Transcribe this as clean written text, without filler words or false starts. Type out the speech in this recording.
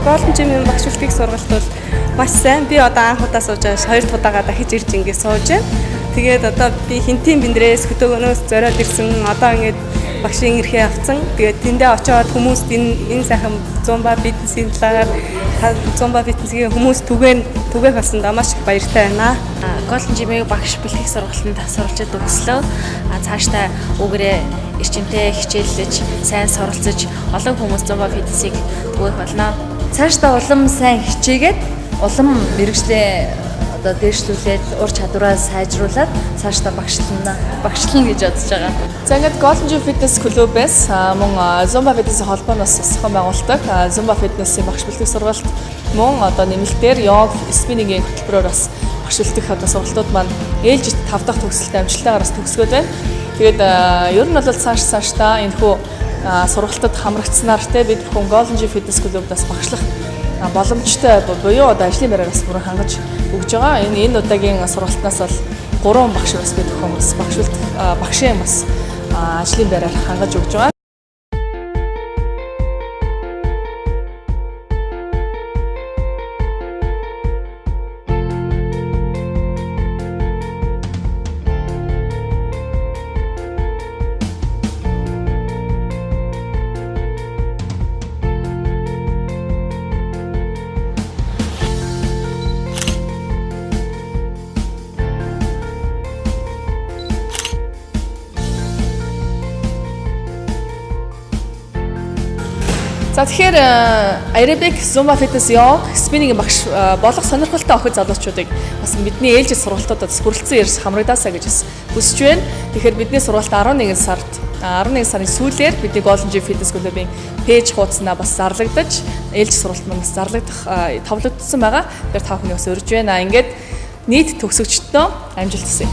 Golden Gym-ийн багш үлдгийг сургалт бол маш сайн. Би одоо анх удаа сууж байгаа 2 дахь удаага дахиж ирж ингээд сууж байна. Тэгээд одоо би хинтийн биндрээс хөдөөгөнөөс зориод ирсэн. Одоо ингээд багшийн эрхээ авсан. Тэгээд тэндээ очиод хүмүүст энэ сайхан зумба фитнесийн талаар зумба фитнесийн хүмүүс түгээх болсондоо маш их баяртай байна. Golden Gym-ийн багш бэлтгэх сургалтанд суралцж төгслөө. Цаашдаа үгээрээ эрчимтэй хичээллэж, сайн суралцж, олон хүмүүс зумба фитнесийг түгээх болно. Цаашдаа улам сайн хичээгээд, улам мэрэгчлээ одоо дээшлүүлээд ур чадвараа сайжруулад цаашдаа багшлна гэж бодож байгаа. За ингээд Golden Gym Fitness клубээс мөн Zumba Fitness холбооноос засхан байгуулдаг Zumba Fitness-ийн багш бэлтгэх сургалт мөн одоо нэмэлтээр йог, спиннингийн хөтөлбөрөөр бас багш бэлтгэх одоо сургалтууд маань ээлжид 5 дахь төгсөлтөд амжилттайгаар бас төгсгөөд байна. Тэгээд ер нь бол цаашдаа энэ хүү сургалтад хамрагдсанаар те бид бүхэн Golden Gym Fitness клубудаас багшлах боломжтой буюу одоо ажлын байраар бас бүрэн хангаж өгж байгаа. Энэ удаагийн сургалтнаас бол 3 багш бас бид бүхэн бас багшийн бас ажлын байраар хангаж өгж байгаа. За тэгэхээр aerobic, Zumba Fitness, yoga, spinning багш болох сонирхолтой охид залуучуудыг бас бидний ээлжид сургалтуудад хүрэлцэн ирж хамрагдаасаа гэж хүсэж байна. Тэгэхээр бидний сургалт 11 сарын сүүлээр бидний Golden Gym Fitness клубын пэйж хуудаснаа бас зарлагдаж, ээлжид сургалт маань бас зарлагдах товлогдсон байгаа. Тэгэхээр та бүхний бас урьж байна. Ингээд нийт төгсөгчдөө амжилт хүсье.